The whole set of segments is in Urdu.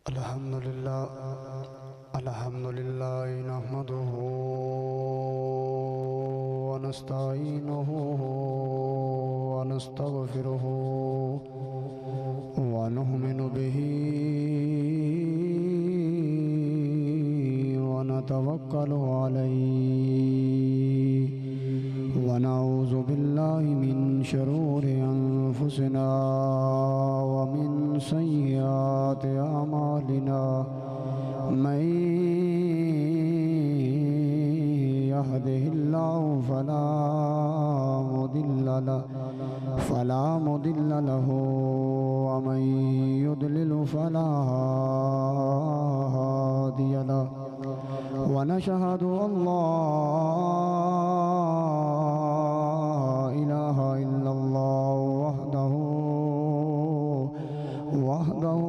الحمدللہ نحمده ونستعینه ونستغفره ونؤمن به ونتوکل علیہ ونعوذ باللہ من شرور انفسنا ومن سیئات اعمالنا من يهده الله فلا مضل له ومن يضلل فلا هادي له ونشهد أن لا إله إلا الله وحده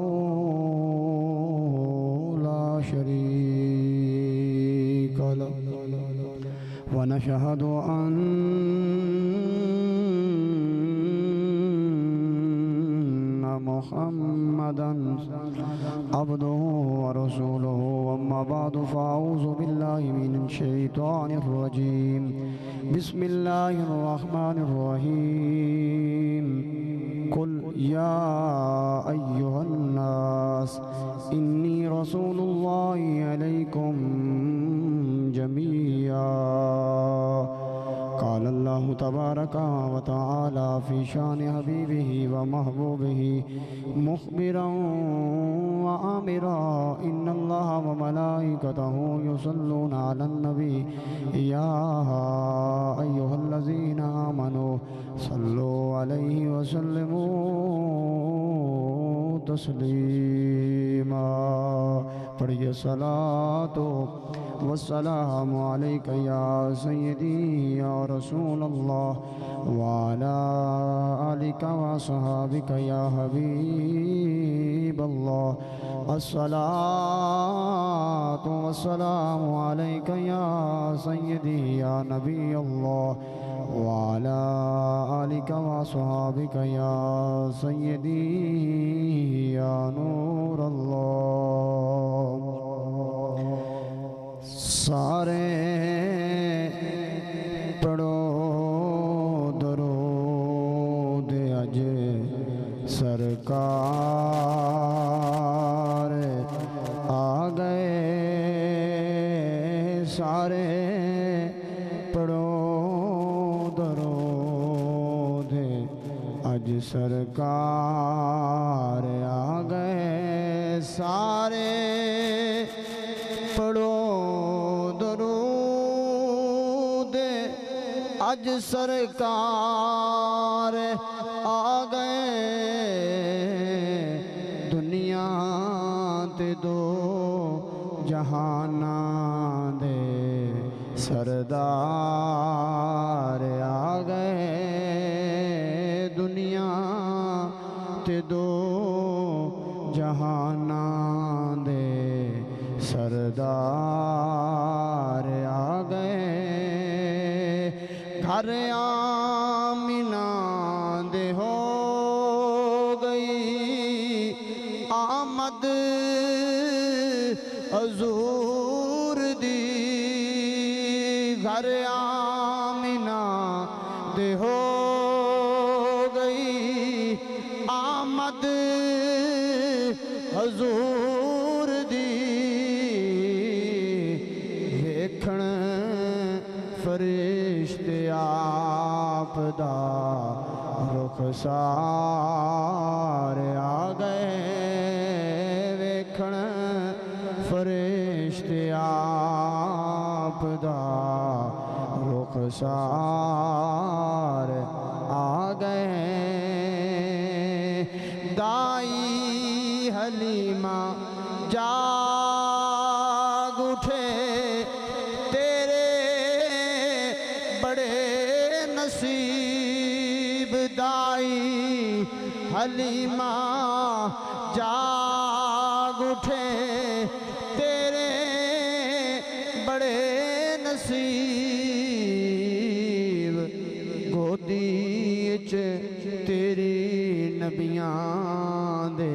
لا شريك له ونشهد أن محمدًا عبده ورسوله أما بعد فأعوذ بالله من الشيطان الرجيم بسم الله الرحمن الرحيم قل يا أيها الناس إني رسول الله إليكم جميعا قال الله تبارك وتعالى في شان حبيبه ومحبوبه مخبرا وآمرا إن الله وملائكته يصلون على النبي يا أيها الذين آمنوا صلوا عليه وسلموا تسليما پڑھیے صلاۃ والسلام علیک یا سیدی یا رسول اللہ وعلی آلک وصحابک یا حبیب اللہ الصلاۃ والسلام علیک یا سیدی یا نبی اللہ وعلی آلک وصحابک یا سیدی یا نور اللہ سارے پڑھو درود اج سرکار آ گئے سارے پڑھو درود اج سرکار آ گئے سارے پڑھو درود اج سرکار آ گئے دنیا تے دو جہاناں دے سردار آ گئے دنیا تے دو جہاناں دے سردار آ گئے گھر آمنہ دے ہو گئی آمد حضور دی گھر آمنہ دے ہو گئی آمد حضور دی ویکھن فرشتے آپ دا رخسار آ گئے ویکھن فرشتے آپ دا رخسار آ گئے دائی حلیمہ جاگ اٹھے تیرے بڑے نصیب دائی حلیمہ جاگ اٹھے تیرے بڑے نصیب گودی تیری نبیاں دے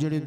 ਜਿਹੜੇ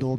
2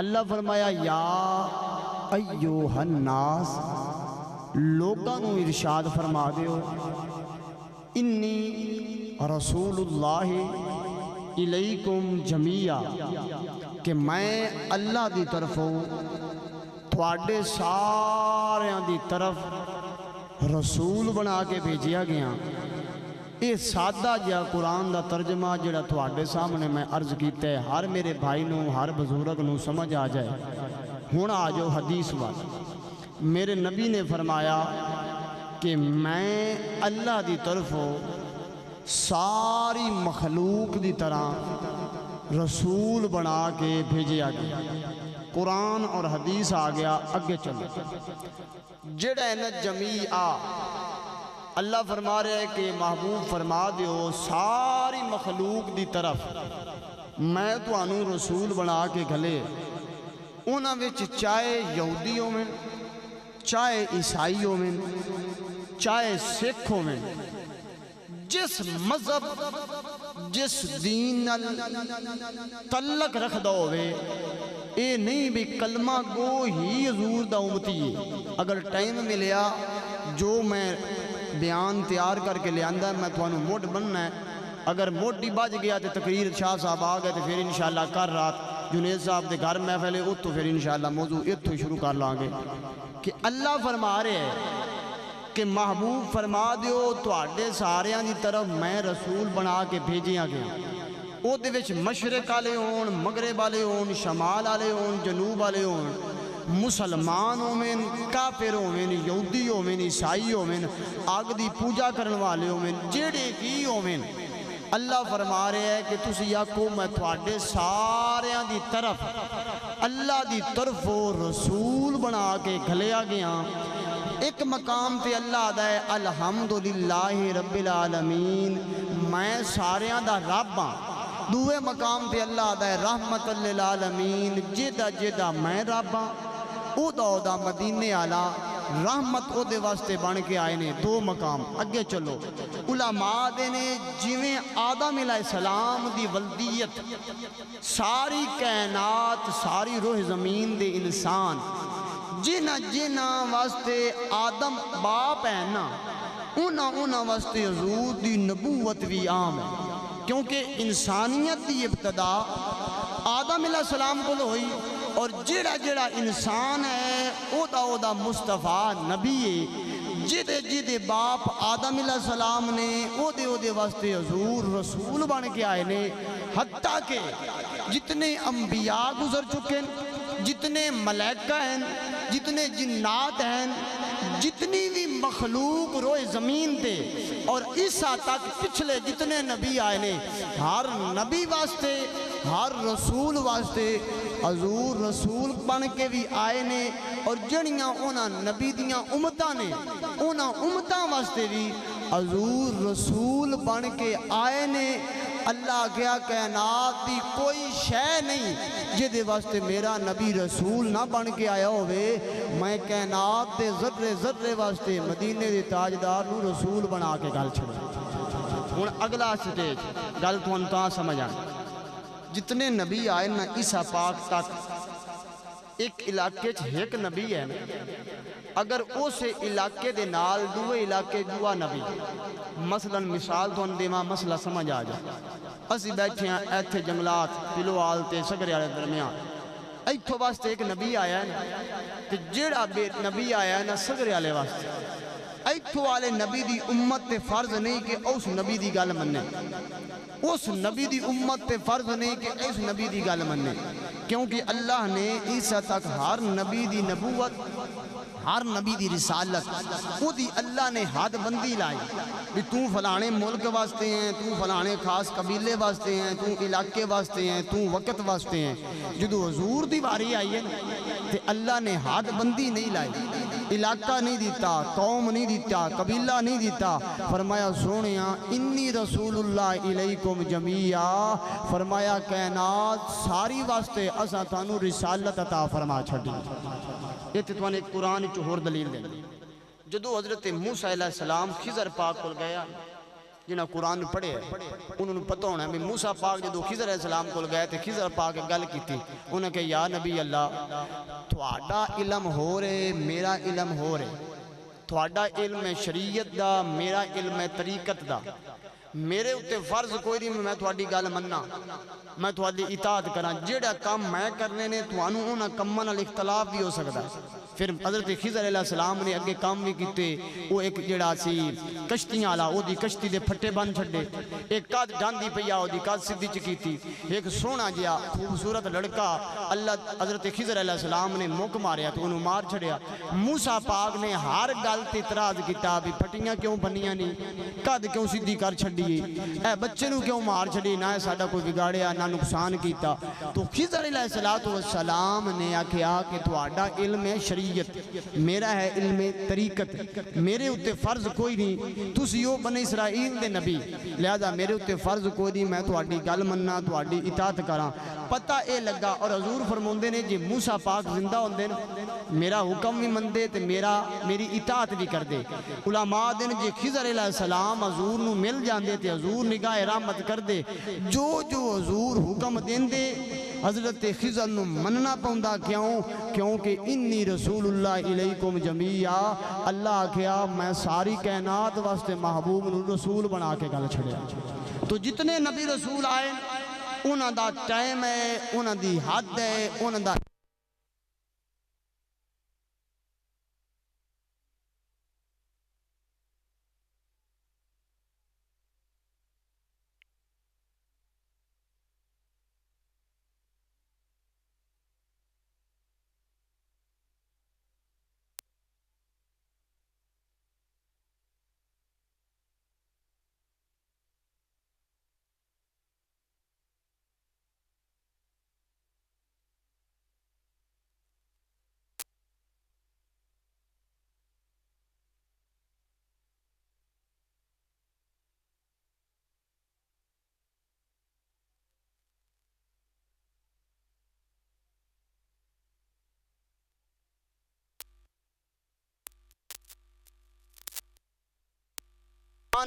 اللہ فرمایا یا ایوہ الناس، لوگاں نو ارشاد فرما دیو انی رسول اللہ الیکم جمیعا، کہ میں اللہ دی طرف تواڈے ساریاں دی طرف رسول بنا کے بھیجیا گیا۔ یہ سادہ جہا قرآن دا ترجمہ جڑا تواڈے سامنے میں عرض کیتا ہے، ہر میرے بھائی نو ہر بزرگ نو سمجھ آ جائے۔ ہن آ جاؤ حدیث وال۔ میرے نبی نے فرمایا کہ میں اللہ دی طرف ساری مخلوق دی طرح رسول بنا کے بھیجیا گیا۔ قرآن اور حدیث آ گیا، اگے چلو۔ جڑا ہے نا جمیعہ، اللہ فرما رہے ہیں کہ محبوب فرما دیو ساری مخلوق دی طرف میں تو انو رسول بنا کے گھلے، انہاں وچ چاہے یہودیوں میں، چاہے عیسائیوں میں، چاہے سکھوں میں، جس مذہب جس دین تعلق رکھ دا ہوئے، اے نہیں بھی کلمہ گو ہی حضور دا امتی ہے۔ اگر ٹائم ملیا جو میں بیان تیار کر کے لے آندہ ہے، میں تو انو موڈ بننا ہے۔ اگر موڈی باج گیا تو تقریر شاہ صاحب آ گئے تو پھر انشاءاللہ کر رات جنید صاحب دے گھر محفل ہے، تو پھر انشاءاللہ موضوع اتھو شروع کر لانگے کہ اللہ فرما رہے ہیں کہ محبوب فرما دیو تواڈے ساریاں دی طرف میں رسول بنا کے بھیجیاں گیا۔ او دے وچ مشرق والے ہون، مغرب والے ہون، شمال والے ہون، جنوب والے ہون، مسلمان ہومن، کافر ہومن، یہودی ہومن، عیسائی ہومن، آگ دی پوجا کرن والے ہومن، جڑے بھی ہومن، اللہ فرما رہے ہیں کہ تسی آکو میں تواڈے ساریاں دی طرف اللہ دی طرف رسول بنا کے گھلیا گیا۔ ایک مقام تے اللہ دا ہے الحمدللہ رب العالمین، میں ساریاں دا رب ہاں۔ دوے مقام تے اللہ دا ہے رحمت للعالمین، جدہ جدہ میں رب ہاں، او دا مدینے آلا رحمت او دے واسطے بن کے آئے نے۔ دو مقام اگے چلو۔ علماء دے نے جویں آدم علیہ السلام دی ولدیت ساری کائنات ساری روح زمین دے انسان جنہ واسطے آدم باپ ہے نا، انہاں واسطے حضور دی نبوت بھی عام ہے، کیونکہ انسانیت دی ابتدا آدم علیہ السلام کو ہوئی، اور جڑا انسان ہے او دا مصطفیٰ نبی ہے، جدے باپ آدم علیہ السلام نے او دے واسطے حضور رسول بن کے آئے نے۔ حتیٰ کہ جتنے انبیاء گزر چکے ہیں، جتنے ملائکہ ہیں، جتنے جنات ہیں، جتنی بھی مخلوق روئے زمین دے اور عیسیٰ تک پچھلے جتنے نبی آئے نے، ہر نبی واسطے ہر رسول واسطے حضور رسول بن کے بھی آئے نے، اور جڑیاں اونا نبی دیاں امتاں نے اونا امتاں واسطے بھی حضور رسول بن کے آئے نے۔ اللہ کیا کائنات دی کوئی شے نہیں جدے واسطے میرا نبی رسول نہ بن کے آیا ہوئے۔ میں کائنات دے ذرے ذرے واسطے مدینے دے تاجدار نو رسول بنا کے گل چھڑا۔ ہن اگلا سٹیج گل تو انتہا سمجھ آئے، جتنے نبی آئے نا عیسیٰ پاک تک ایک علاقے ایک نبی ہے نا، اگر اسے علاقے دے نال دوے علاقے دوا نبی، مثلا مثال تو اندیمہ مسئلہ سمجھ آ جائے۔ اسی بیٹھے ہیں ایتھے جنگلات پلو آلتے سگرے آلے درمیان، ایتھو واسطے ایک نبی آیا ہے نا، کہ جڑا بے نبی آیا ہے نا سگرے آلے واسطے، ایتھو آلے نبی دی امت تے فرض نہیں کہ اس نبی دی گل مننے، اس نبی دی امت تے فرض نہیں کہ اس نبی دی گل مننے، کیونکہ اللہ نے عیسیٰ تک ہر نبی دی نبوت ہر نبی دی رسالت وہ دی اللہ نے حد بندی لائی بھی تو فلانے ملک واسطے ہیں، تو فلانے خاص قبیلے واسطے ہیں، تو علاقے واسطے ہیں، تو وقت واسطے ہیں۔ جدو حضور دی باری آئی ہے تے اللہ نے حد بندی نہیں لائی، علاقہ نہیں دیتا، قوم نہیں دیتا، قبیلہ نہیں دیتا۔ فرمایا سونیاں انی رسول اللہ علیکم جمیعا، فرمایا کائنات ساری واسطے اساں تانوں رسالت عطا فرما چھڑی۔ یہ تتوانے قرآن چہور دلیل دیں۔ جدو حضرت موسیٰ علیہ السلام خضر پاک کل گیا، جنہاں قرآن پڑھے انہوں نے پتہ ہونا ہے کہ موسیٰ پاک جدو خضر علیہ السلام کو گئے تھے، خضر پاک گل کی تھی، انہوں نے کہا یا نبی اللہ تھوڑا علم ہو رہے میرا علم ہو رہے، تھوڑا علم شریعت دا میرا علم طریقت دا، میرے اتے فرض کوئی نہیں میں تھوڑی گل مننا، میں تھوڑی اطاعت کرنا، جیڑا کام میں کرنے نے تھوانوں انہاں کماں نال اختلاف بھی ہو سکتا ہے۔ پھر حضرت خضر علیہ السلام نے اگے کام بھی کیتے، وہ ایک جڑا سی کشتیاں والا او دی کشتی دے پھٹے بن چھڈے، ایک کد ڈاندی پیا او دی کد سدھی چکیتی، ایک سونا جیا خوبصورت لڑکا اللہ حضرت خضر علیہ السلام نے موک ماریا تو انہوں مار چھڑیا۔ موسیٰ پاک نے ہر گل تے اعتراض کیتا بھی پھٹیاں کیوں بنیاں نہیں، کد کیوں سدھی کر چھڈی، اے بچے نو کیوں مار چھڈی، نہ ساڈا کوئی بگاڑیا نہ نقصان کیتا۔ تو خضر علیہ السلام نے آکھیا کہ تہاڈا علم ہے شریعت، میرا ہے علم طریقت، میرے اتے فرض کوئی نہیں، تسی ہو بنی اسرائیل دے نبی، لہذا میرے اتے فرض کوئی نہیں، میں تہاڈی گل مننا تہاڈی اطاعت کراں۔ پتہ اے لگا اور حضور فرماندے نے جی موسیٰ پاک زندہ ہوندے میرا حکم بھی مندے تے میری اطاعت بھی کر دے۔ علماء دن جی خضر علیہ السلام حضور نو مل جاندے تے حضور نگاہ رحمت کر دے، جو حضور حکم دین دے حضرت خضر نو مننا پوندا، کیونکہ انی رسول اللہ علیکم جمیعا، اللہ کہا میں ساری کائنات واسطے محبوب نو رسول بنا کے گل چھڑیا۔ تو جتنے نبی رسول آئے انہاں دا ٹائم ہے، انہاں دی حد ہے، انہاں دا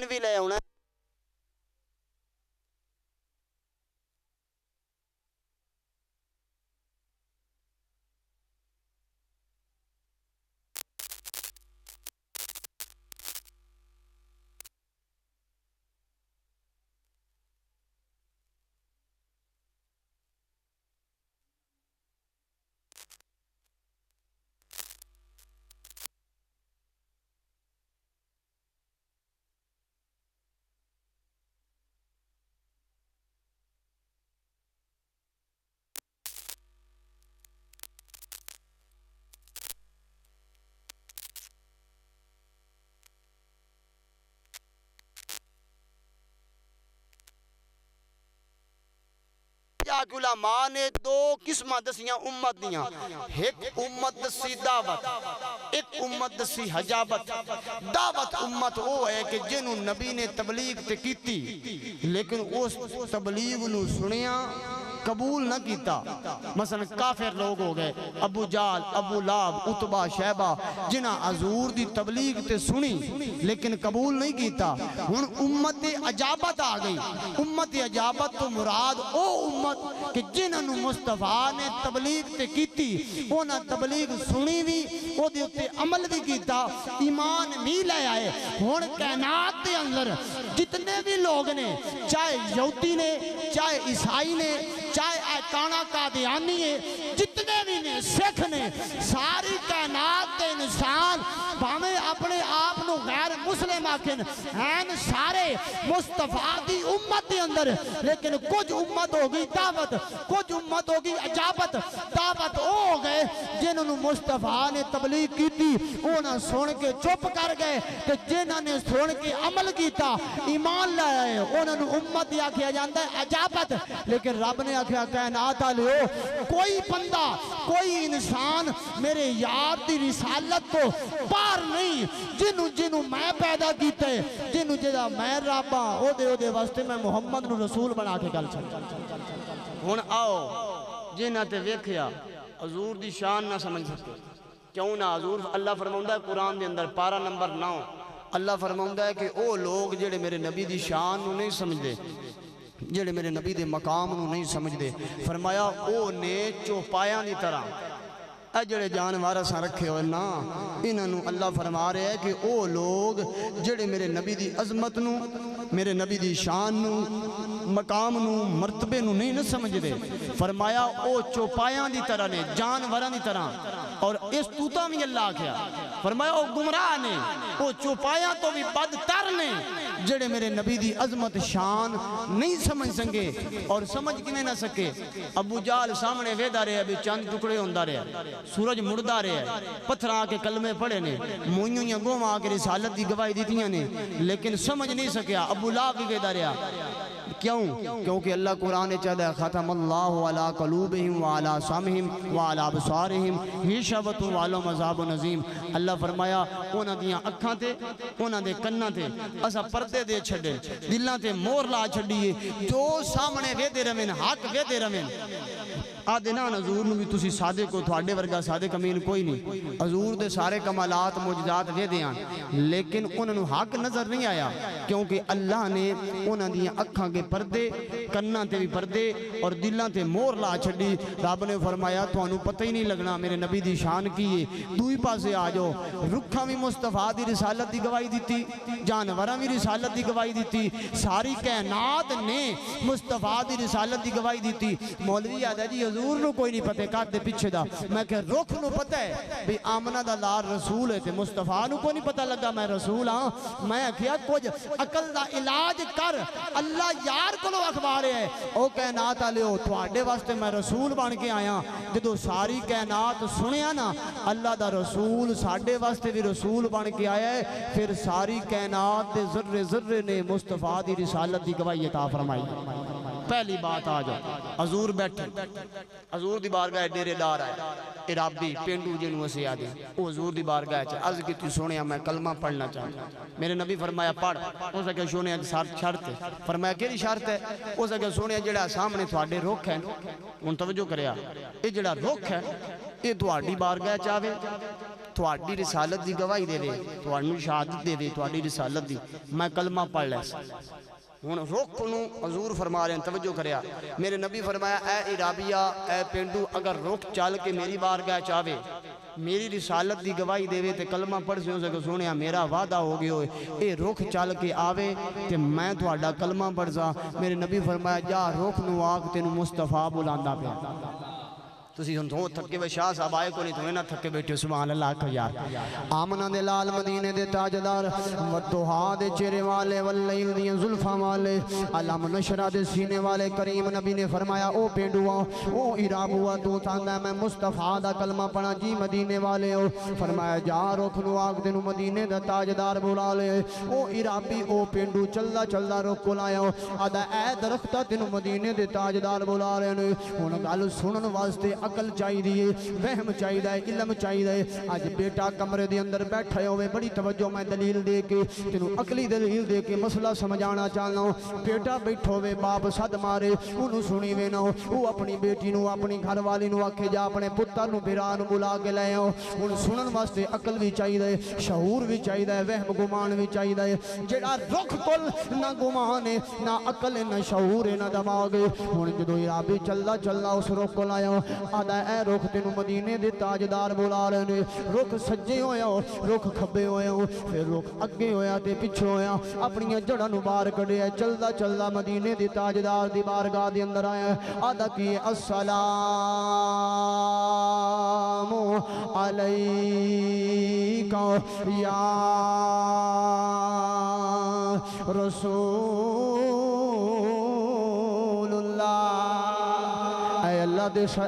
بھی لے ہونا علماء نے دو قسمہ دسیاں امت دیاں، ایک امت دسی دعوت، ایک امت دسی حجابت۔ دعوت امت وہ ہے کہ جنہوں نبی نے تبلیغ تے کیتی لیکن اس تبلیغ نو سنیا قبول نہ کیتا، مثلا کافر لوگ ہو گئے، ابو جال، ابو لاب، عتبہ، شیبہ، جنہاں حضور دی تبلیغ تے سنی لیکن قبول نہیں کیتا۔ ہن امت عجابت آ گئی، امت عجابت تو مراد او امت کہ جنہاں نو مصطفیٰ نے تبلیغ تے کیتی، انہاں تبلیغ سنی بھی، او دے اتے عمل بھی کیتا، ایمان بھی لے آئے۔ ہن کائنات دے اندر جتنے بھی لوگ نے، چاہے یہودی نے، چاہے عیسائی نے، چاہے کانا قادیانی ہے، جتنے بھی نے سکھ نے، ساری کائنات دے انسان بھامے اپنے آپ نو غیر مسلم آکھن ہیں سارے مصطفیٰ دی امت دے اندر، لیکن کچھ امت ہوگی دعوت، کچھ امت ہوگی عجابت۔ دعوت ہو گئے جنہوں مصطفیٰ نے تبلیغ کی تھی انہاں سن کے چپ کر گئے، کہ جنہاں نے سن کے عمل کیتا ایمان لائے انہوں امت دیا کیا جاندہ ہے عجابت۔ لیکن رب نے آکھیا کائنات آلیو کوئی بندہ کوئی انسان میرے یار دی رسالت تو پار نہیں، جنہوں میں پیدا کیتے جنہوں جدہ میں رابا او دے واسطے میں محمد نو رسول بنا کے گل چھڑ۔ ہن آؤ جنہاں تے ویکھیا حضور دی شان نہ سمجھ سکتے، کیوں نہ؟ حضور اللہ فرماؤں ہے قرآن دے اندر پارہ نمبر 9 اللہ فرماؤندا ہے کہ او لوگ جڑے میرے نبی دی شان نو نہیں سمجھدے، جڑے میرے نبی دے مقام نو نہیں سمجھدے، فرمایا او نے چوپایاں دی طرح اے جڑے جانور اساں رکھے ہوئے نا انہاں نو اللہ فرما رہے ہے کہ او لوگ جڑے میرے نبی دی عظمت نو، میرے نبی دی شان نو، مقام نو، مرتبے نو نہیں سمجھ دے، فرمایا او چوپایاں دی طرح نے، جانوراں دی طرح، اور اس توتا بھی اللہ کیا فرمایا او گمراہ نے، او چوپایاں تو بھی بدتر نے جڑے میرے نبی دی عظمت شان نہیں سمجھ سکے، اور سمجھ کیویں نہ سکے۔ ابو جہل سامنے ویدا رہے ابھی چند ٹکڑے ہوندا رہے، سورج مڑدا رہے، پتھر آ کے کلمے پڑھے نے، موئیوں یا گوما آ کے رسالت دی گواہی دیتیاں نے، لیکن سمجھ نہیں سکیا۔ ابو لہب بھی ویدا رہا، کیوں؟ کیونکہ اللہ قرآن چاہتا ہے ختم اللہ علی قلوبہم وعلی سمعہم وعلی ابصارہم غشاوۃ ولہم عذاب عظیم۔ اللہ فرمایا انہاں دیاں اکھاں تے، انہاں دے کناں تے اسا پردے دے چھڈے، دلاں تے مور لا چھڈیے، جو سامنے ویدے رہن، حق ویدے رہن۔ آدھے نا حضور نو بھی تسی صادق کو، تھوڑے ورگا صادق امین کوئی نہیں، حضور دے سارے کمالات معجزات ویدے ہیں، لیکن انہوں نے حق نظر نہیں آیا، کیونکہ اللہ نے انہوں نے اکھاں کے پردے، کناں تے بھی پردے اور دلاں تے مور لا چھڑی۔ رب نے فرمایا تو انہوں پتہ ہی نہیں لگنا میرے نبی دی شان کی ہے، دوئی پاسے آ جاؤ، رکھاں بھی مصطفیٰ دی رسالت دی گواہی دیتی، جانوراں بھی رسالت دی گواہی دیتی، ساری کائنات نے مصطفیٰ دی رسالت دی گواہی دیتی۔ مولوی یاد ہے جی حضور نو کوئی نہیں پتہ کات دے پیچھے دا، میں کہ رخ نو پتہ ہے بھی آمنہ دا لار رسول ہے تے مصطفیٰ نو کوئی نہیں پتہ لگا میں رسول ہاں۔ میں کیا کچھ عقل دا علاج کر، اللہ یار کو لو اخبار ہے او کائنات آلے ہو تواڈے واسطے میں رسول بن کے آیا۔ جدو ساری کائنات سنیا نا اللہ دا رسول ساڈے واسطے بھی رسول بن کے آیا ہے، پھر ساری کائنات دے ذرے ذرے نے مصطفیٰ دی رسالت دی گواہی عطا فرمائی۔ پہلی بات آ جاؤ، حضور بیٹھے، حضور دی بارگاہ ڈیرے دار آئے، عرابی پینڈو جنوں اسے آدھے، وہ حضور دی بارگاہ چاہے عرض کی تو سنیا میں کلمہ پڑھنا چاہتا، میرے نبی فرمایا پڑھ، ہو سکے سنیا کی شرط ہے، فرمایا کیری شرط ہے، ہو سکے سنیا جڑا سامنے تھوڑے رخ ہے، ان توجہ کریا، یہ جڑا رخ ہے یہ تھوڑی بارگاہ چاہے، تھوڑی رسالت دی گواہی دے دے، تھوڑی شہادت دے دے، تھوڑی رسالت دی، میں کلمہ پڑھ لے سکتا۔ ہن رخ نو حضور فرما رہے ہیں، توجہ کریا، میرے نبی فرمایا اے عرابیہ اے پینڈو اگر رخ چل کے میری بارگاہ چاہے، میری رسالت دی گواہی دے تے کلمہ پڑھ سے ہو سکے سونے میرا وعدہ ہو گئے ہوئے، اے رخ چل کے آوے تے میں تھوڑا کلمہ پڑھ سا۔ میرے نبی فرمایا جا رخ نو آگ تینو مصطفیٰ بلاندہ پہ۔ تسی ہن تو تھکے ہوئے شاہ صاحب آئے کو نہیں تو نہ تھکے بیٹھے سبحان اللہ کو یار۔ آمنہ دے لال مدینے دے تاجدار ودہا دے چہرے والے واللیل دے زلفاں والے علم نشرہ دے سینے والے کریم نبی نے فرمایا او پینڈوا او عرابوا تو تھاندہ میں مصطفیٰ دا کلمہ پڑھا جی مدینے والے ہو، فرمایا جا رخ نو آگ دنو مدینے دا تاجدار بولا لے، او عرابی او پینڈو چلدا چلدا رخ کو لایا آدھا اے درختہ تنو مدینے دے تاجدار بولا رہے نے، انہوں گل سنن واسطے عقل چاہی دیئے، وہم چاہی دائے، علم چاہی دائے۔ آج بیٹا کمرے دے اندر بیٹھے ہوئے بڑی توجہ میں دلیل دے کے تینوں عقلی دلیل دے کے مسئلہ سمجھانا چاہنا ہوں۔ بیٹا بیٹھو ہوئے باپ صد مارے انہوں سنی وینا ہو، وہ اپنی بیٹی نو اپنی گھر والی نو آکھے جا اپنے پتر نو بیران بلا کے لے ہو، انہوں سنن واسطے عقل بھی چاہی دائے، شعور بھی چاہی دائے، وہم گمان بھی چاہی دائے۔ جڑا رخ کل نہ گمانے نہ عقل نہ شعور نہ دماغ، انہوں جدو عرابی چلدا چلدا اس رخ کو لایا آدھا اے رخ تینو مدینے دے تاجدار بولا رہے نے، رخ سجے ہویا رخ کھبے ہویا پھر رخ اگے ہویا تے پچھے ہویا، اپنی جڑا نو بار کڑے چلدا چلدا مدینے دے تاجدار دی بارگاہ دے اندر آیا آدھا کی السلام علیکہ یا رسول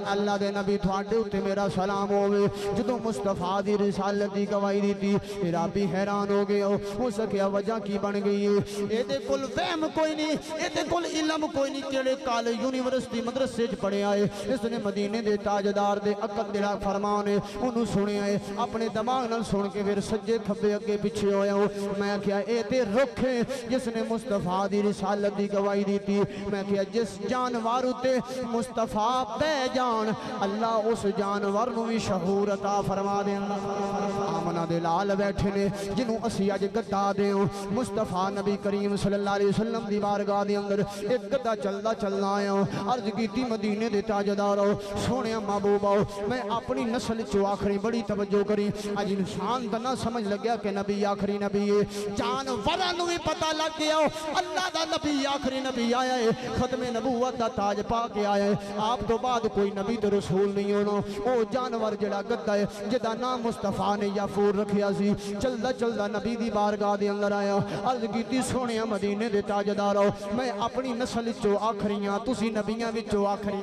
اللہ دے نبی تھوڑے ہوتے میرا سلام ہوئے۔ جدو مصطفیٰ دی رسالت دی گواہی دیتی عرابی حیران ہو گئے ہو سکیا وجہ کی بن گئی ہے، اے دے کل فہم کوئی نہیں، اے دے کل علم کوئی نہیں، کیڑے کالج یونیورسٹی مدرسے چ پڑھے آئے، اس نے مدینے دے تاجدار دے عقل دلا فرمانے انہوں سنے آئے، اپنے دماغ نال سن کے پھر سجے کھبے اگے پیچھے ہویا ہو۔ میں کیا اے تے رخ ہے جس نے مصطفیٰ دی رسالت دی گواہی دیتی، میں کیا جس جانوار تے مصطفیٰ پہ جان اللہ اس جانور نو بھی شعور عطا فرما دے آمنہ دے لال بیٹھے نے جنہوں اسی اج گدا دیوں مصطفیٰ نبی کریم صلی اللہ علیہ وسلم دی بارگاہ دے اندر ایک گدا چلدا چلنا آیا عرض کیتی مدینے دے تاجدارو سونے محبوبو میں اپنی نسل چو آخری بڑی توجہ کری اج انسان دا نہ سمجھ لگیا کہ نبی آخری نبی ہے جانوراں نو بھی پتہ لگ گیا اللہ دا نبی آخری نبی آیا ہے ختم نبوت دا تاج پا کے آیا ہے آپ تو بعد کوئی نبی تے رسول نہیں ہونا او جانور جڑا گدا ہے جدا نام مصطفیٰ نے یافور رکھیا سی چلدا چلدا نبی دی بارگاہ دے اندر آیا عرض کیتی سونیا مدینے دے تاجدارو میں اپنی نسل چو آخریاں تسی نبیاں وچوں آخری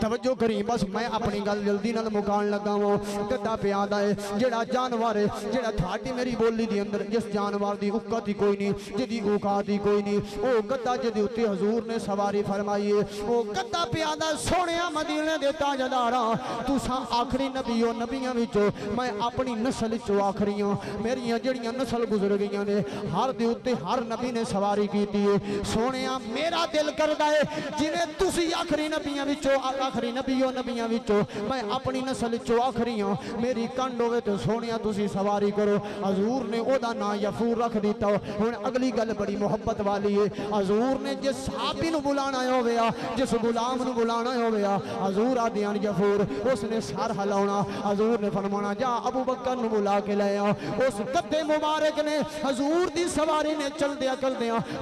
توجہ کری بس میں اپنی گل جلدی نال مکان لگا ہوں گدا پہ آندا ہے جڑا جانور ہے جڑا تھاڈی میری بولی دی اندر جس جانور دی اوقات ہی کوئی نہیں جدی اوقات ہی کوئی نہیں او گدا جدی اتے حضور نے سواری فرمائی ہے او گدا پہ آندا سونیا مدینے دے تاجداراں تساں آخری نبی ہو نبیاں وچوں میں اپنی نسل چو آخری ہوں میریاں جڑیاں نسل گزر گئیاں نے ہر دے اتے ہر نبی نے سواری کیتی ہے سونیا میرا دل کردا ہے جویں تسی آخری نبیاں وچوں آخری نبی ہو نبیاں وچوں میں اپنی نسل چو آخری ہوں میری کنڈ ہوئے تو سونیا تسی سواری کرو حضور نے او دا نام یفور رکھ دیتا ہن اگلی گل بڑی محبت والی ہے حضور نے جس صحابی نو بلانا ہویا جس غلام نو بلانا ہویا حضور آدیان یفور اس نے سر ہلاونا حضور نے فرمانا جا ابو بکر نو بلا کے لے آ اس گدے مبارک نے حضور دی سواری نے چل دیا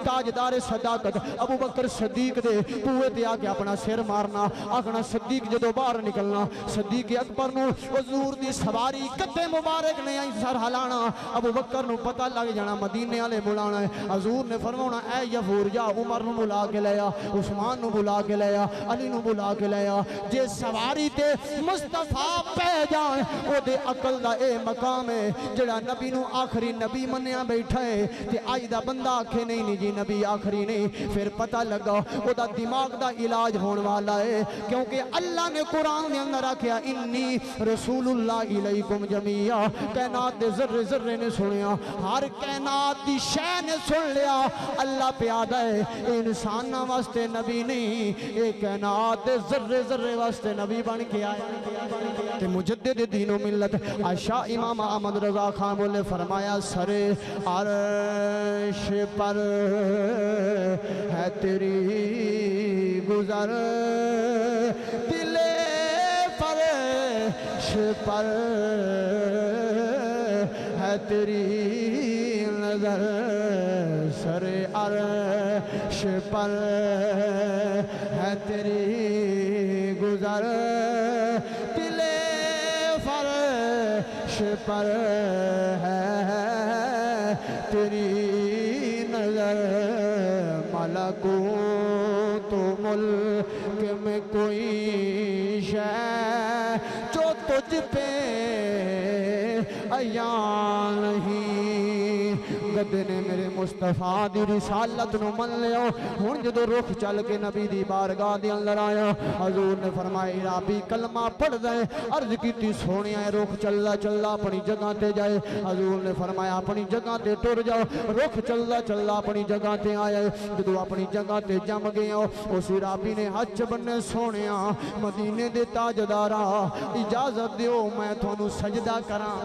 تاجدار صداقت ابو بکر صدیق دے بوئے تے آ کے اپنا سر مارنا آکھنا صدیق جدو باہر نکلنا صدیق اکبر نو حضور دی سواری گدے مبارک نے آئی سر ہلانا ابو بکر نو پتہ لگ جانا مدینے والے بلانا ہے حضور نے فرمانا اے یفور جا عمر نو بلا کے لے آ عثمان نو بلا کے لے آ علی نو بلا کے لے آ جے سواری تے مصطفیٰ پہ جان او دے عقل دا اے مقام ہے جڑا نبی نو آخری نبی منیا بیٹھا ہے تے آج دا بندہ آکھے نہیں جی نبی آخری نہیں پھر پتہ لگا او دا دماغ دا علاج ہون والا ہے کیونکہ اللہ نے قرآن نے اندر آکھیا انی رسول اللہ علیکم جمیعہ کائنات دے ذرے ذرے نے سنیا ہر کائنات دی شے نے سن لیا اللہ پیادہ ہے انسانہ واسطے نبی نہیں اے کائنات دے ذرے ذرے واسطے نبی بن کے آیا تے مجدد دین و ملت عائشہ امام احمد رضا خان بولے فرمایا سر عرش پر ہے تیری گزر دل فرش پر ہے تیری نظر سر عرش پر ہے تیری گزر دل فرش پر ہے تیری نظر ملکوت ملک میں کوئی شے جو تجھ پہ عیاں نہیں گدے نے میرے مصطفیٰ دی رسالت نو من لیو ہن جدو رخ چل کے نبی دی بارگاہ دے اندر آیا حضور نے فرمائی رابی کلمہ پڑھ دے عرض کیتی سونیا رخ چلدا چلدا اپنی جگہ تے جائے حضور نے فرمایا اپنی جگہ تے ٹر جاؤ رخ چلدا چلدا اپنی جگہ تے آیا جدو اپنی جگہ تے جم گیا اس رابی نے ہاتھ بننے سونیا مدینے دے تاجدارا اجازت دیو میں تھانوں سجدہ کراں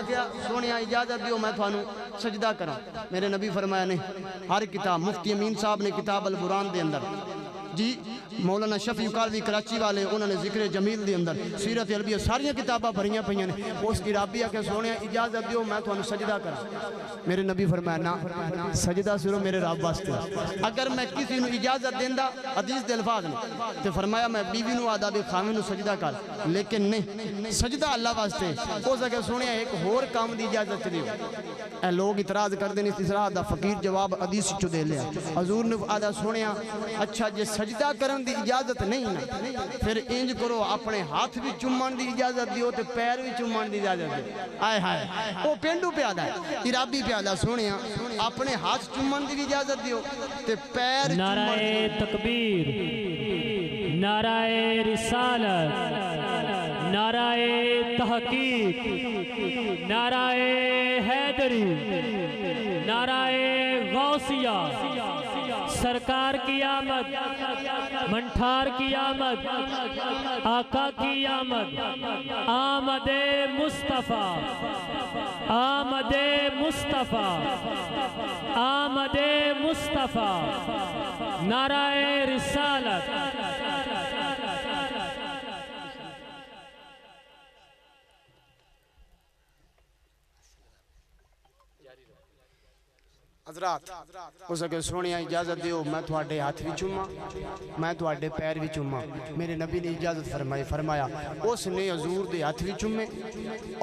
کیا سونیا اجازت دیو میں تھانوں سجدہ کراں میرے نبی فرمایا نے ہر کتاب مفتی امین صاحب نے کتاب البرہان دے اندر جی مولانا شفیع کالوی کراچی والے انہوں نے ذکر جمیل دے اندر سیرت عربیہ ساریاں کتاباں بھریاں پہیاں نے اس کی رابیہ کے سونے اجازت دیو میں تو انہوں سجدہ کرا میرے نبی فرمایا نا سجدہ سرو میرے رب واسطے اگر میں کسی نو اجازت دیندہ حدیث دے الفاظ نے تو فرمایا میں بیوی نو آدھا بھی خامن نو سجدہ کر لیکن نہیں سجدہ اللہ واسطے ہو سکے سونے ایک ہور کام دی اجازت چلی اے لوگ اعتراض کر دیں اس طرح دا فقیر جواب حدیث چو دے لیا حضور نے آدھا سونے اچھا جے سجدہ کرن دی اجازت نہیں نا پھر انج کرو اپنے ہاتھ بھی چمان دی اجازت دیو تے پیر بھی چمان دی اجازت دیو آئے ہائے وہ پینڈو پہ آدھا ہے عرابی پہ آدھا سونے اپنے ہاتھ چمان دی اجازت دیو تے پیر نعرہ تکبیر نعرہ رسالت نعرہ تحقیق نعرہ حیدری نعرہ غوثیہ سرکار کی آمد، منٹھار کی آمد، آقا کی آمد، آمد مصطفیٰ، آمد مصطفیٰ، آمد مصطفیٰ، نعرہ رسالت۔ حضرات ہو سکے سونے اجازت دیو میں تھوڑے ہاتھ بھی چوما، میں تھوڑے پیر بھی چوما۔ میرے نبی نے اجازت فرمایا اس نے حضور دے ہاتھ بھی چومے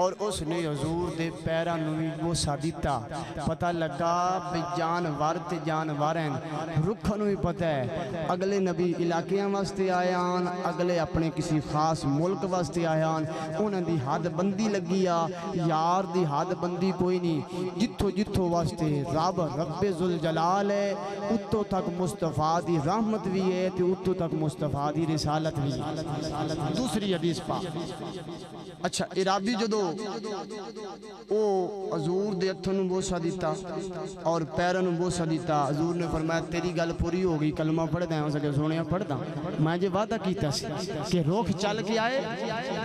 اور اس نے حضور دے پیران نوی بوسا دیتا۔ پتہ لگا بے جانور تے جانور ہیں، رکھن بھی پتہ ہے اگلے نبی علاقیاں واسطے آیان، اگلے اپنے کسی خاص ملک واسطے آیان، انہاں دی حد بندی لگیا، یار دی حد بندی کوئی نہیں، جتھو جتھو واسطے رب ذوالجلال ہے اتو تک مصطفیٰ دی رحمت بھی ہے تے اتو تک مصطفیٰ دی رسالت بھی ہے۔ دوسری حدیث پاک اچھا عرابی جدو او حضور دے ہتھوں بوسا دیتا اور پیراں بوسا دیتا، حضور نے فرمایا تیری گل پوری ہو گئی، کلمہ پڑھ دیں ہو سکے سونے پڑھ دیں، میں جے وعدہ کیتا سی کہ روک چل کے آئے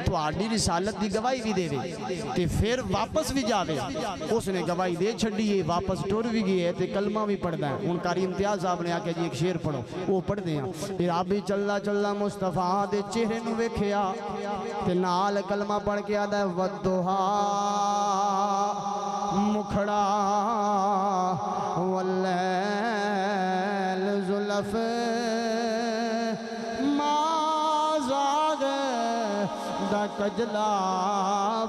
تو آڈی رسالت دی گواہی بھی دے تے پھر واپس بھی جاوے۔ اس نے گواہی دے چھڑیے، واپس ٹور بھی گئے تے کلمہ بھی پڑھ دیں۔ ان کاری امتیاز صاحب نے آکے جی ایک شیر پڑھو، وہ پڑھ دیں۔ عرابی چلنا چلنا مصطفیٰ دے چہرے نو ویکھیا تے نال کلمہ پڑھ کے آدھا ہے ودھا مکھڑا واللیل زلف ما زاغ دا کجلا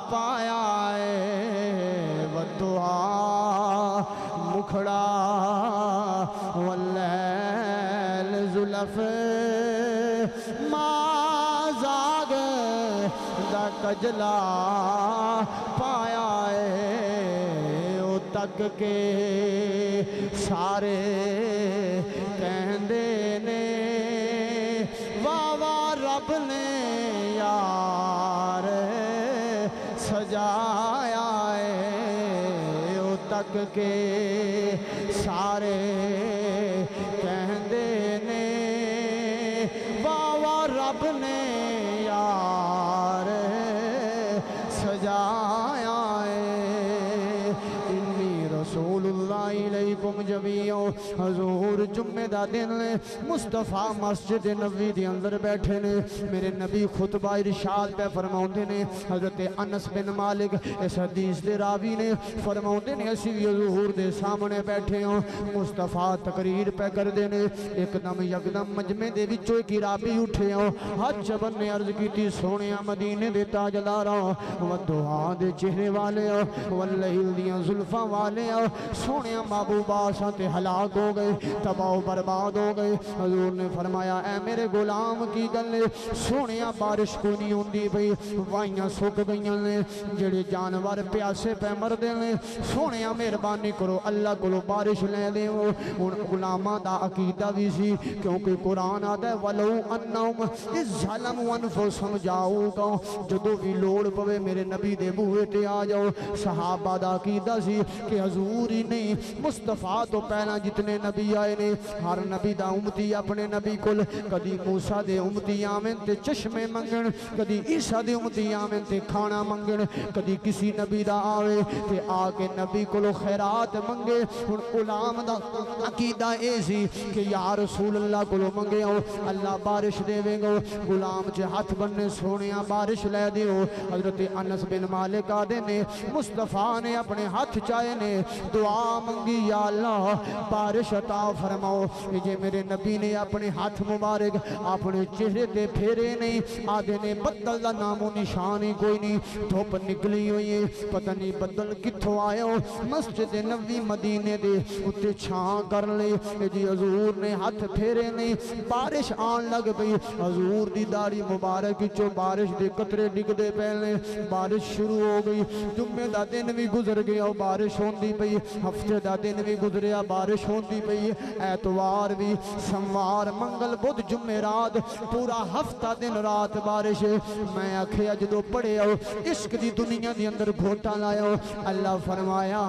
پایا ہے، ودھا مکھڑا واللیل زلف ما زاغ دا کجلا پایا ہے، او تک کے سارے کہندے نے واہ واہ رب نے یار سجایا ہے، او تک کے سارے کہندے نے واہ واہ رب نے یار سجایا ہے۔ انی رسول اللہ علیکم جمیعو۔ حضور جمعہ دا دن مصطفیٰ مسجد نبوی دے اندر بیٹھے نے، میرے نبی خطبہ ارشاد پہ فرماؤندے نے۔ حضرت انس بن مالک اس حدیث دے راوی نے فرماؤندے نے اسی حضور دے سامنے بیٹھے ہوں، مصطفیٰ تقریر پہ کر دینے، ایک دم مجمع دے وچوں ایک عرابی اٹھے ہوں، حج بن نے عرض کی تھی سونیا مدینے دے تاجداراں، ودعا دے چہرے والے ہوں، واللیل دیاں زلفاں والے ہوں، سونیا محبوبہ ساتھ ہلاک ہو گئے، تباہ و برباد ہو گئے۔ حضور نے فرمایا اے میرے غلام کی گلے، سونیا بارش کو نہیں ہوندی بھئی، وائیاں سک گئیاں نے، جڑے جانور پیاسے پہ مر دے نے، سونیا مہربانی کرو اللہ کو بارش لے دے ہو۔ ان غلامہ دا عقیدہ بھی سی، کیونکہ قرآن آتا ہے وَلَوْ أَنَّهُمْ اِذْ ظَلَمُوا أَنفُسَهُمْ جَاءُوكَ، جدو بھی لوڑ پوے میرے نبی دے بوئے تے آ جاؤ۔ صحابہ دا عقیدہ سی کہ حضور ہی نہیں، مصطفیٰ تو پہلا جتنے نبی آئے نے، ہر نبی دا امتی اپنے نبی کل، کدی موسیٰ دے امتی آمن تے چشمے منگن، کدی عیسیٰ دے امتی آمن تے کھانا منگن، کدی کسی نبی دا آوے تے آکے نبی کلو خیرات منگے۔ ان غلام دا عقیدہ ایسی کہ یا رسول اللہ کلو منگے ہو اللہ بارش دے وے گو، غلام چے ہاتھ بننے سونیا بارش لے دے ہو۔ حضرت انس بن مالک آدھے نے مصطفیٰ نے اپنے ہاتھ چائے نے دعا منگی، یا اللہ بارش عطا فرماؤ۔ یہ میرے نبی نے اپنے ہاتھ مبارک اپنے چہرے تے پھیرے نہیں، آدھے نے بدل دا نام و نشان ہی کوئی نہیں، دھوپ نکلی ہوئی ہے، پتہ نہیں بدل کتھوں آئے ہو، مسجد نبوی مدینے دے اتے چھاں کر لے، جی حضور نے ہاتھ پھیرے نہیں، بارش آن لگ پئی، حضور دی داڑھی مبارک چو بارش دے قطرے ڈگ دے پہلے، بارش شروع ہو گئی، جمعہ دا دن بھی گزر گیا، بارش ہوندی پئی، ہفتے دا دن دن بھی گزریا بارش ہوندی پئی ایتوار بھی سوموار منگل بدھ جمعرات پورا ہفتہ دن رات بارش میں آکھیا جدو پڑے ہو عشق دی دنیا دی اندر گھوٹا لایا ہو اللہ فرمایا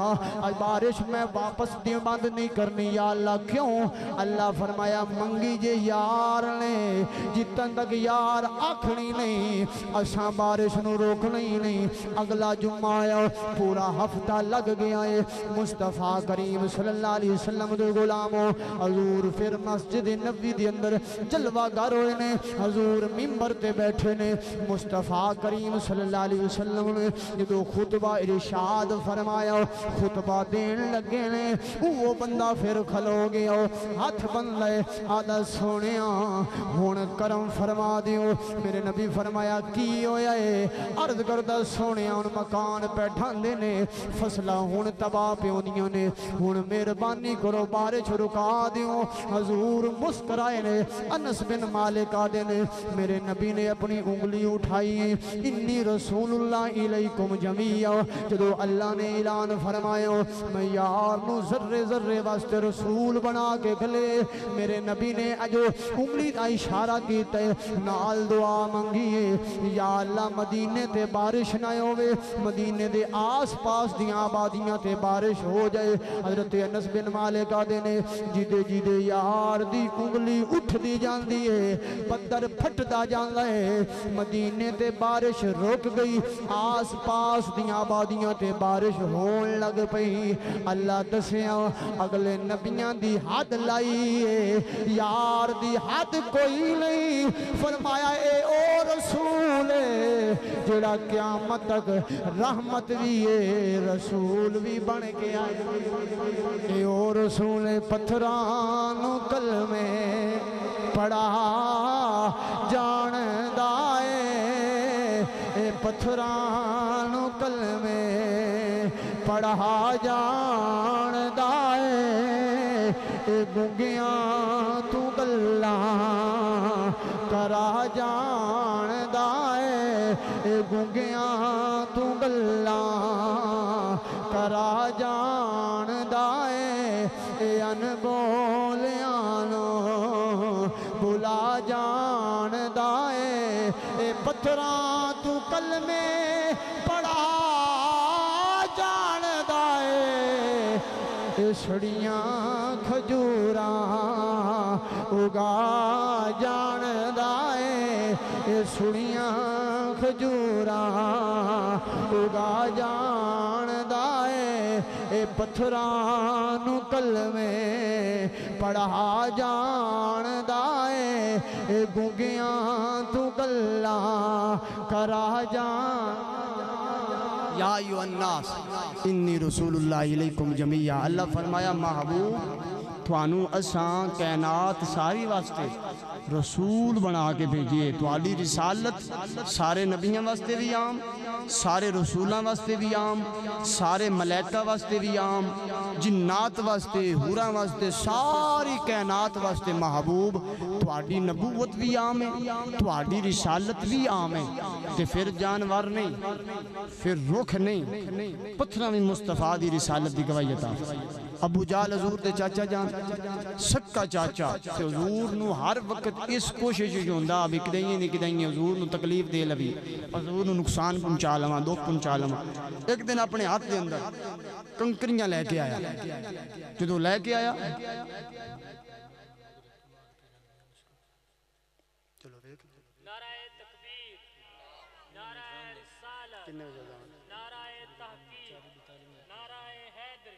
آج بارش میں واپس دی بند نہیں کرنی یا اللہ کیوں اللہ فرمایا منگی جے یار نے جتن تک یار آکھنی نہیں اساں بارش نو روکنی نہیں اگلا جمعہ آیا پورا ہفتہ لگ گیا ہے مصطفیٰ کریم صلی اللہ علیہ وسلم دے غلاموں حضور پھر مسجد نبوی دے اندر جلوہ گر ہوئے نے حضور ممبر تے بیٹھے نے مصطفیٰ کریم صلی اللہ علیہ وسلم نے جدو خطبہ ارشاد فرمایا خطبہ دین لگے نے وہ بندہ پھر کھلو گیا ہاتھ بن لے آدھا سونیا ہون کرم فرما دیو میرے نبی فرمایا کی ہویا ہے عرض کردہ سونیا ان مکان پیٹھان دینے فصلہ ہون تباہ پیونیوں نے ہون مہربانی کرو بارش رکا دیو حضور مسکرائے نے انس بن مالک آدھے نے میرے نبی نے اپنی انگلی اٹھائی انی رسول اللہ علیکم جمیع جدو اللہ نے اعلان فرمایا میں یار نو ذرے ذرے واسطے رسول بنا کے کھلے میرے نبی نے اجو انگلی دا اشارہ کیتا ہے نال دعا منگیے یا اللہ مدینے تے بارش نہ ہوئے مدینے دے آس پاس دیاں آبادیاں تے بارش ہو جائے حضرت انس بن مالک آدھے نے جیدے جیدے یار دی انگلی اٹھ دی جان دیئے پتر پھٹ دا جان لائے مدینے تے بارش رک گئی آس پاس دیاں آبادیاں تے بارش ہون لگ پئی اللہ دسیاں اگلے نبیاں دی حد لائیے یار دی حد کوئی نہیں فرمایا اے او رسول جڑا قیامت تک رحمت بھی ہے رسول بھی بن کے آئے اے او رسول پتھرانو کلمے پڑھا جان دائے اے پتھرانو کلمے پڑھا جان دائے اے گنگیاں تو گلاں کرا جان دائے اے گنگیاں تو گلاں کرا جان دائے اے انبولیانو بلا جان دائے اے پتھراں تو کلمے پڑھا جان دائے اے سڑیاں کھجوراں اگا جان دائے اے سڑیاں کھجوراں اگا جان دائے اے پتھرانو کلمے پڑھا جان دائے اے گنگیاں تو گلاں کرا جان یا ایوہ الناس انی رسول اللہ علیکم جمیع اللہ فرمایا محبوب توانو اساں کائنات ساری واسطے رسول بنا کے بھیجیے توالی رسالت سارے نبیوں واسطے بھی عام سارے رسولاں واسطے بھی عام سارے ملائکہ واسطے بھی عام جنات واسطے حوراں واسطے ساری کائنات واسطے محبوب تواڈی نبوت بھی عام ہے تواڈی رسالت بھی عام ہے تے پھر جانور نہیں پھر رخ نہیں پتھراں میں مصطفیٰ دی رسالت دی گواہی عطا ابو جہل حضور دے چاچا جان سکا چاچا تے حضور نو ہر وقت اس کوشش ہوندا بھی کدائیں نہیں کدائیں حضور نو تکلیف دے لوی حضور نو نقصان پہنچا لواں دکھ پہنچا لواں ایک دن اپنے ہاتھ دے اندر کنکریاں لے کے آیا جدوں لے کے آیا چلو دیکھ نعرہ تکبیر نعرہ رسالت نعرہ تحقیق نعرہ حیدری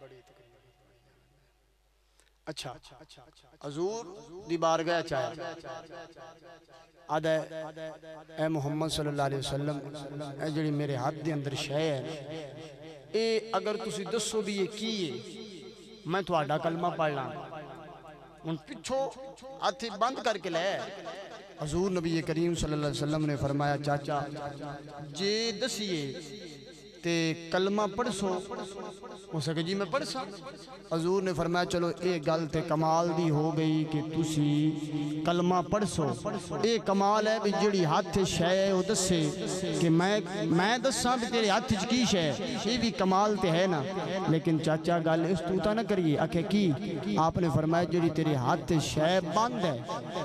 بڑی تکبیر اچھا حضور دی بارگاہ چاہیا آدھے اے محمد صلی اللہ علیہ وسلم اے جڑی میرے ہاتھ دے اندر شے ہے اے اگر تسی دسو بھی یہ کی ہے میں تواڈا کلمہ پڑھ لاں ان پچھو ہاتھی بند کر کے لے حضور نبی کریم صلی اللہ علیہ وسلم نے فرمایا چاچا جے دسیے تے کلمہ پڑھ سو ہو سکے جی میں پڑھ سا حضور نے فرمایا چلو اے گل تے کمال دی ہو گئی کہ تسی کلمہ پڑھ سو اے کمال ہے بھی جڑی ہاتھ شے او دسے کہ میں دساں بھی تیرے ہاتھ کی شے یہ بھی کمال تے ہے نا لیکن چاچا گل اس تو نہ کریے آکھے کی آپ نے فرمایا جڑی تیرے ہاتھ شے بند ہے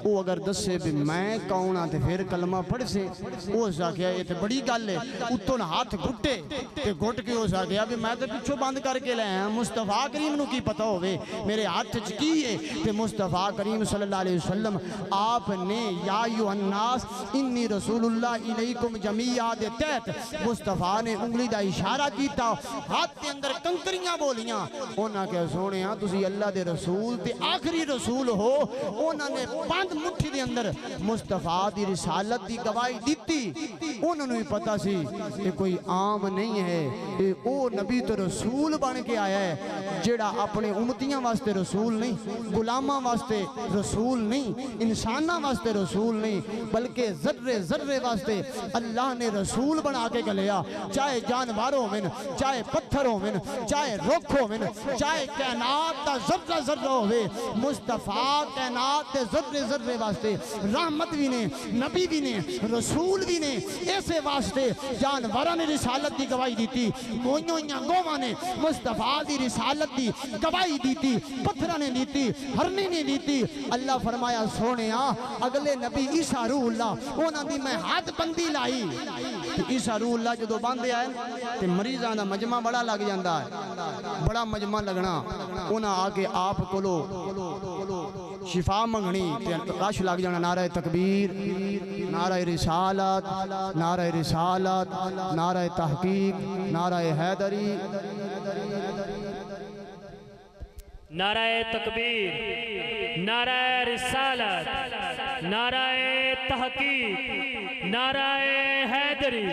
وہ اگر دسے بھی میں کون ہاں تے پھر کلمہ پڑھ سے وہ ساکھیا یہ تے بڑی گل ہے اتوں ہاتھ گھٹے تے گھٹ کے ہو ساکھیا بھی میں تے پچھو بند کر کے لے ہیں مصطفیٰ کریم نو کی پتہ ہوئے میرے ہاتھ کی ہے تے مصطفیٰ کریم صلی اللہ علیہ وسلم آپ نے یا ایھا الناس انی رسول اللہ الیکم جمیعا دے تحت مصطفیٰ نے انگلی دا اشارہ کیتا ہاتھ کے اندر کنکریاں بولیاں انہاں کہ سونے ہاں تسی اللہ دے رسول تے آخری رسول ہو انہاں نے بند مٹھی دے اندر مصطفیٰ دی رسالت دی گواہی دیتی انہوں نے پتا سی کہ کوئی عام نہیں ہے کہ او نبی تو رسول بن کے آیا ہے جڑا اپنے امتیاں واسطے رسول نہیں غلاماں واسطے رسول نہیں انساناں واسطے رسول نہیں بلکہ ذرے ذرے واسطے اللہ نے رسول بنا کے گلیا چاہے جانور ہوویں چاہے پتھر ہوویں چاہے رکھ ہوویں چاہے کائنات دا ذرہ ذرہ ہوے مصطفیٰ کائنات دے ذرے ذرے واسطے رحمت بھی نے نبی بھی نے رسول بھی نے ایسے واسطے جانوراں نے رسالت دی گواہی دیتی موئیاں گوواں نے مصطفیٰ دی رسالت دی گواہی دیتی پتھراں نے دیتی ہرنی نے دیتی اللہ فرمایا سونےاں اگلے نبی عیسیٰ روح اللہ انہاں دی میں حد بندی لائی عیسیٰ روح اللہ جدو باندھے آئے تے مریضاں دا مجمع بڑا لگ جاندا ہے بڑا مجمع لگنا انہاں آکے آپ کولو شفا منگنی تے رش لگ جانا نعرہ تکبیر نعرہ رسالت نعرہ رسالت نعرہ تحقیق نعرہ حیدری نعرہ تکبیر نعرہ رسالت نعرہ تحقیق نعرہ حیدری